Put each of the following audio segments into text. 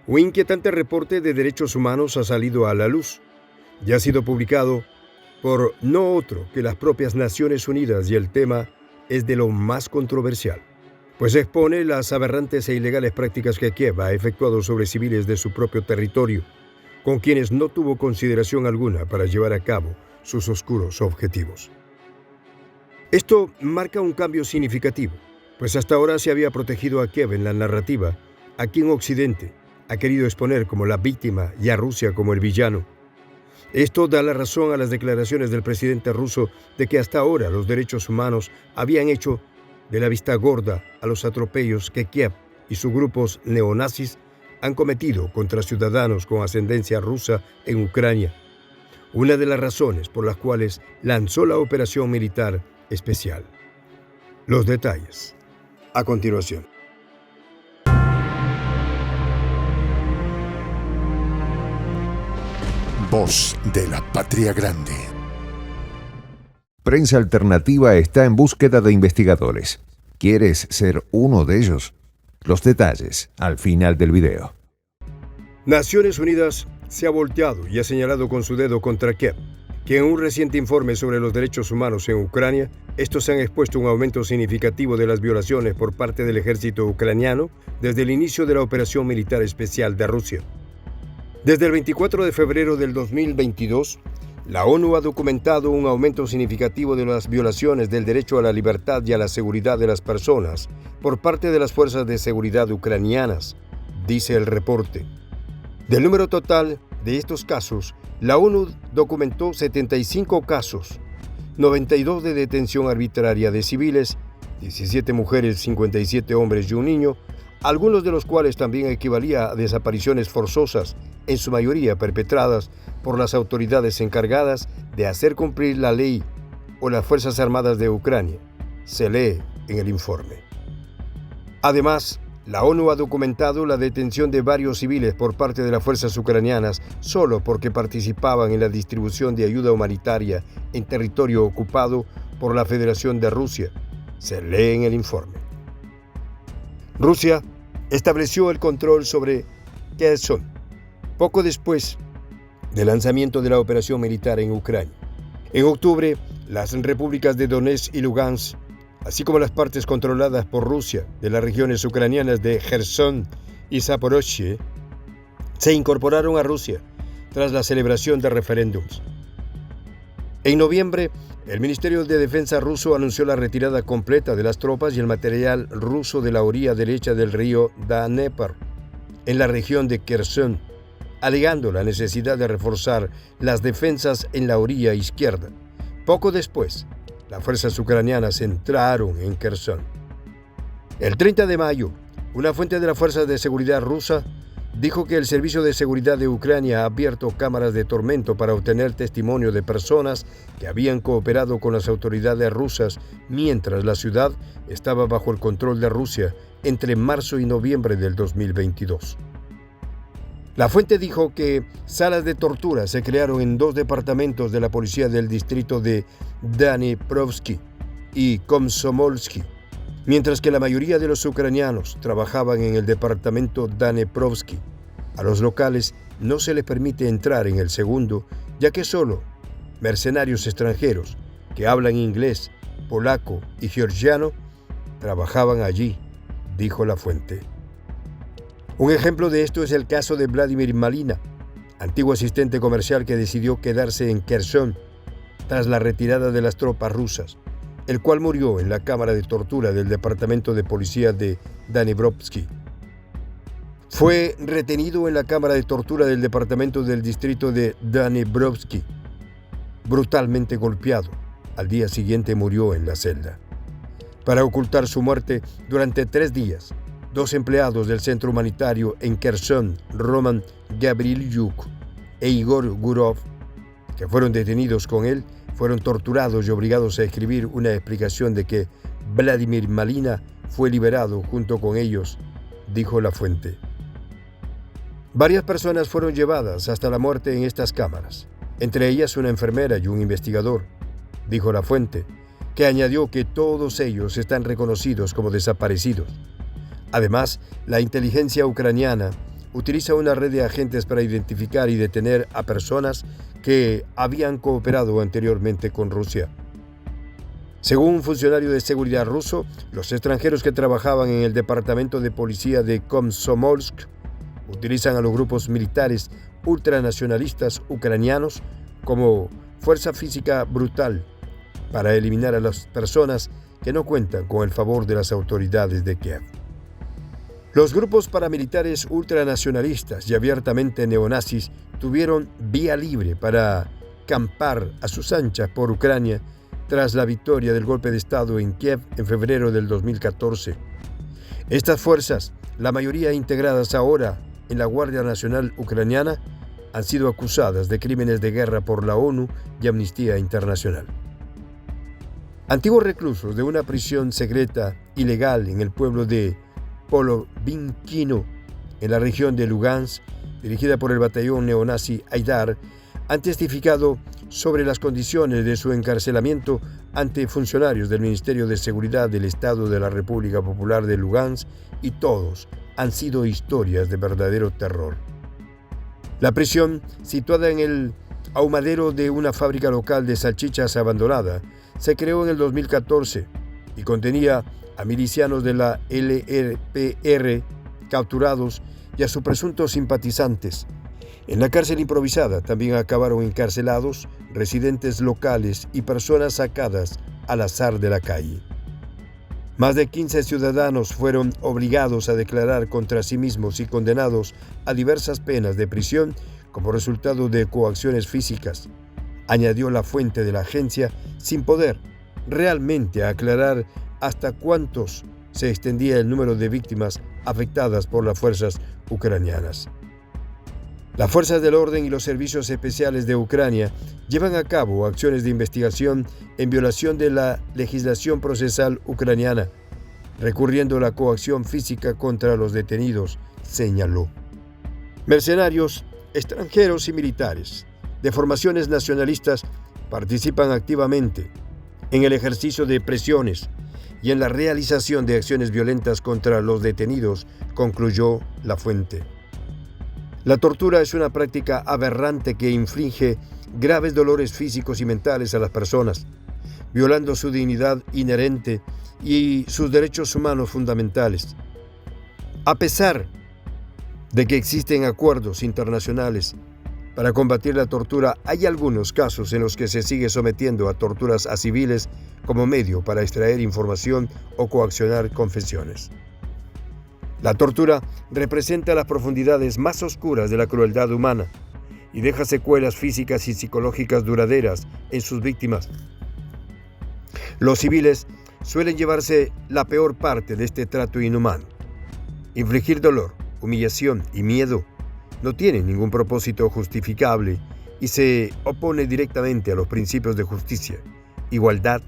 Un inquietante reporte de derechos humanos ha salido a la luz y ha sido publicado por no otro que las propias Naciones Unidas, y el tema es de lo más controversial, pues expone las aberrantes e ilegales prácticas que Kiev ha efectuado sobre civiles de su propio territorio, con quienes no tuvo consideración alguna para llevar a cabo sus oscuros objetivos. Esto marca un cambio significativo, pues hasta ahora se había protegido a Kiev en la narrativa, a quien Occidente ha querido exponer como la víctima y a Rusia como el villano. Esto da la razón a las declaraciones del presidente ruso de que hasta ahora los derechos humanos habían hecho de la vista gorda a los atropellos que Kiev y sus grupos neonazis han cometido contra ciudadanos con ascendencia rusa en Ucrania, una de las razones por las cuales lanzó la operación militar especial. Los detalles a continuación. Voz de la Patria Grande. Prensa Alternativa está en búsqueda de investigadores. ¿Quieres ser uno de ellos? Los detalles al final del video. Naciones Unidas se ha volteado y ha señalado con su dedo contra Kiev, que en un reciente informe sobre los derechos humanos en Ucrania, estos han expuesto un aumento significativo de las violaciones por parte del ejército ucraniano desde el inicio de la operación militar especial de Rusia. Desde el 24 de febrero del 2022, la ONU ha documentado un aumento significativo de las violaciones del derecho a la libertad y a la seguridad de las personas por parte de las fuerzas de seguridad ucranianas, dice el reporte. Del número total de estos casos, la ONU documentó 75 casos, 92 de detención arbitraria de civiles, 17 mujeres, 57 hombres y un niño, algunos de los cuales también equivalía a desapariciones forzosas, en su mayoría perpetradas por las autoridades encargadas de hacer cumplir la ley o las Fuerzas Armadas de Ucrania, se lee en el informe. Además, la ONU ha documentado la detención de varios civiles por parte de las fuerzas ucranianas solo porque participaban en la distribución de ayuda humanitaria en territorio ocupado por la Federación de Rusia, se lee en el informe. Rusia estableció el control sobre Kherson poco después del lanzamiento de la operación militar en Ucrania. En octubre, las repúblicas de Donetsk y Lugansk, así como las partes controladas por Rusia de las regiones ucranianas de Jersón y Zaporozhye, se incorporaron a Rusia tras la celebración de referéndums. En noviembre, el Ministerio de Defensa ruso anunció la retirada completa de las tropas y el material ruso de la orilla derecha del río Dnepr, en la región de Kherson, alegando la necesidad de reforzar las defensas en la orilla izquierda. Poco después, las fuerzas ucranianas entraron en Kherson. El 30 de mayo, una fuente de las fuerzas de seguridad rusa dijo que el Servicio de Seguridad de Ucrania ha abierto cámaras de tormento para obtener testimonio de personas que habían cooperado con las autoridades rusas mientras la ciudad estaba bajo el control de Rusia entre marzo y noviembre del 2022. La fuente dijo que salas de tortura se crearon en 2 departamentos de la policía del distrito de Dniprovsky y Komsomolsky, mientras que la mayoría de los ucranianos trabajaban en el departamento Dniprovsky. A los locales no se les permite entrar en el segundo, ya que solo mercenarios extranjeros que hablan inglés, polaco y georgiano trabajaban allí, dijo la fuente. Un ejemplo de esto es el caso de Vladimir Malina, antiguo asistente comercial que decidió quedarse en Kherson tras la retirada de las tropas rusas, el cual murió en la cámara de tortura del departamento de policía de Dniprovsky. Fue retenido en la cámara de tortura del departamento del distrito de Dniprovsky, brutalmente golpeado. Al día siguiente murió en la celda. Para ocultar su muerte, durante 3 días, 2 empleados del centro humanitario en Kherson, Roman Gabrilyuk e Igor Gurov, que fueron detenidos con él, fueron torturados y obligados a escribir una explicación de que Vladimir Malina fue liberado junto con ellos, dijo la fuente. Varias personas fueron llevadas hasta la muerte en estas cámaras, entre ellas una enfermera y un investigador, dijo la fuente, que añadió que todos ellos están reconocidos como desaparecidos. Además, la inteligencia ucraniana utiliza una red de agentes para identificar y detener a personas que habían cooperado anteriormente con Rusia. Según un funcionario de seguridad ruso, los extranjeros que trabajaban en el departamento de policía de Komsomolsk utilizan a los grupos militares ultranacionalistas ucranianos como fuerza física brutal para eliminar a las personas que no cuentan con el favor de las autoridades de Kiev. Los grupos paramilitares ultranacionalistas y abiertamente neonazis tuvieron vía libre para campar a sus anchas por Ucrania tras la victoria del golpe de Estado en Kiev en febrero del 2014. Estas fuerzas, la mayoría integradas ahora en la Guardia Nacional Ucraniana, han sido acusadas de crímenes de guerra por la ONU y Amnistía Internacional. Antiguos reclusos de una prisión secreta ilegal en el pueblo de Polovinkino, en la región de Lugansk, dirigida por el batallón neonazi Aidar, han testificado sobre las condiciones de su encarcelamiento ante funcionarios del Ministerio de Seguridad del Estado de la República Popular de Lugansk, y todos han sido historias de verdadero terror. La prisión, situada en el ahumadero de una fábrica local de salchichas abandonada, se creó en el 2014 y contenía a milicianos de la LRPR capturados y a sus presuntos simpatizantes. En la cárcel improvisada también acabaron encarcelados residentes locales y personas sacadas al azar de la calle. Más de 15 ciudadanos fueron obligados a declarar contra sí mismos y condenados a diversas penas de prisión como resultado de coacciones físicas, añadió la fuente de la agencia, sin poder realmente aclarar hasta cuántos se extendía el número de víctimas afectadas por las fuerzas ucranianas. Las fuerzas del orden y los servicios especiales de Ucrania llevan a cabo acciones de investigación en violación de la legislación procesal ucraniana, recurriendo a la coacción física contra los detenidos, señaló. Mercenarios, extranjeros y militares de formaciones nacionalistas participan activamente en el ejercicio de presiones y en la realización de acciones violentas contra los detenidos, concluyó la fuente. La tortura es una práctica aberrante que inflige graves dolores físicos y mentales a las personas, violando su dignidad inherente y sus derechos humanos fundamentales. A pesar de que existen acuerdos internacionales para combatir la tortura, hay algunos casos en los que se sigue sometiendo a torturas a civiles como medio para extraer información o coaccionar confesiones. La tortura representa las profundidades más oscuras de la crueldad humana y deja secuelas físicas y psicológicas duraderas en sus víctimas. Los civiles suelen llevarse la peor parte de este trato inhumano. Infligir dolor, humillación y miedo no tiene ningún propósito justificable y se opone directamente a los principios de justicia, igualdad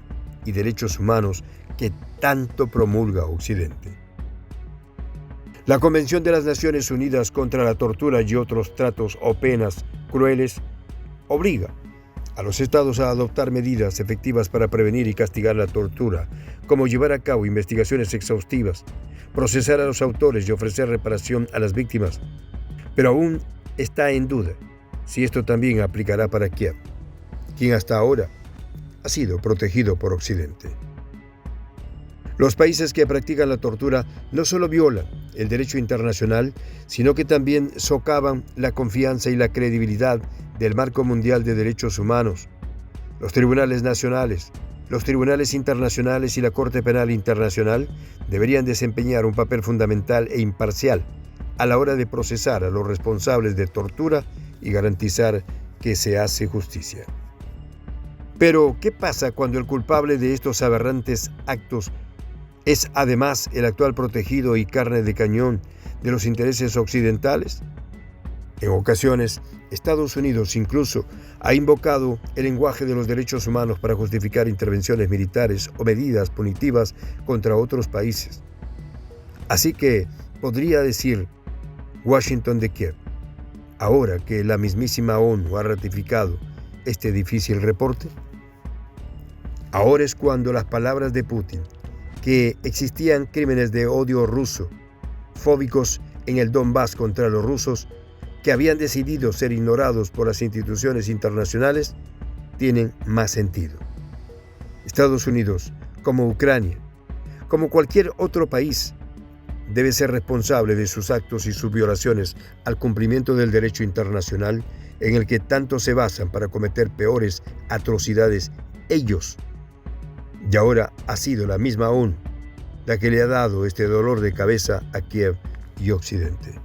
y derechos humanos que tanto promulga Occidente. La Convención de las Naciones Unidas contra la Tortura y otros tratos o penas crueles obliga a los estados a adoptar medidas efectivas para prevenir y castigar la tortura, como llevar a cabo investigaciones exhaustivas, procesar a los autores y ofrecer reparación a las víctimas. Pero aún está en duda si esto también aplicará para Kiev, quien hasta ahora ha sido protegido por Occidente. Los países que practican la tortura no solo violan el derecho internacional, sino que también socavan la confianza y la credibilidad del marco mundial de derechos humanos. Los tribunales nacionales, los tribunales internacionales y la Corte Penal Internacional deberían desempeñar un papel fundamental e imparcial a la hora de procesar a los responsables de tortura y garantizar que se hace justicia. Pero, ¿qué pasa cuando el culpable de estos aberrantes actos es además el actual protegido y carne de cañón de los intereses occidentales? En ocasiones, Estados Unidos incluso ha invocado el lenguaje de los derechos humanos para justificar intervenciones militares o medidas punitivas contra otros países. Así que podría decir Washington de Kiev, ahora que la mismísima ONU ha ratificado este difícil reporte. Ahora es cuando las palabras de Putin, que existían crímenes de odio ruso, fóbicos en el Donbass contra los rusos, que habían decidido ser ignorados por las instituciones internacionales, tienen más sentido. Estados Unidos, como Ucrania, como cualquier otro país, debe ser responsable de sus actos y sus violaciones al cumplimiento del derecho internacional en el que tanto se basan para cometer peores atrocidades ellos. Y ahora ha sido la misma ONU la que le ha dado este dolor de cabeza a Kiev y Occidente.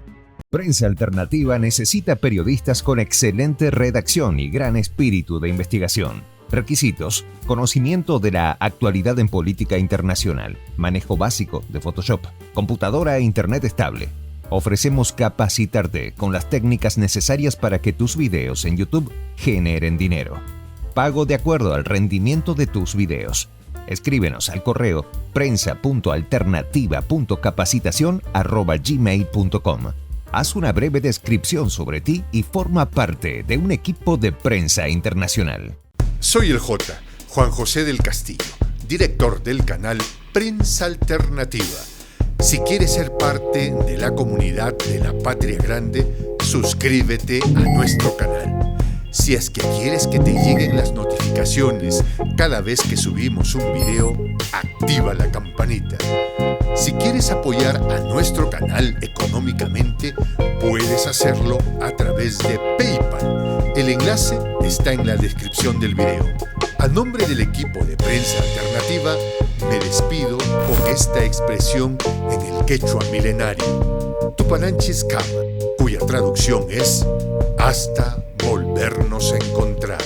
Prensa Alternativa necesita periodistas con excelente redacción y gran espíritu de investigación. Requisitos: conocimiento de la actualidad en política internacional, manejo básico de Photoshop, computadora e internet estable. Ofrecemos capacitarte con las técnicas necesarias para que tus videos en YouTube generen dinero. Pago de acuerdo al rendimiento de tus videos. Escríbenos al correo prensa.alternativa.capacitacion@gmail.com. Haz una breve descripción sobre ti y forma parte de un equipo de prensa internacional. Soy el J, Juan José del Castillo, director del canal Prensa Alternativa. Si quieres ser parte de la comunidad de la Patria Grande, suscríbete a nuestro canal. Si es que quieres que te lleguen las notificaciones cada vez que subimos un video, activa la campanita. Si quieres apoyar a nuestro canal económicamente, puedes hacerlo a través de PayPal. El enlace está en la descripción del video. A nombre del equipo de Prensa Alternativa, me despido con esta expresión en el quechua milenario, Tupananchis Kama, cuya traducción es hasta volvernos a encontrar.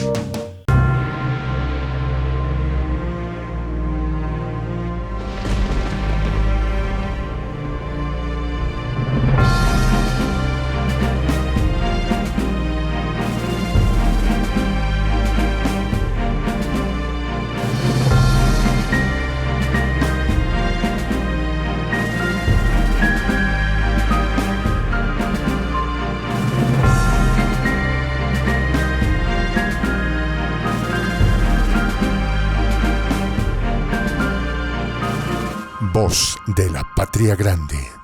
Voz de la Patria Grande.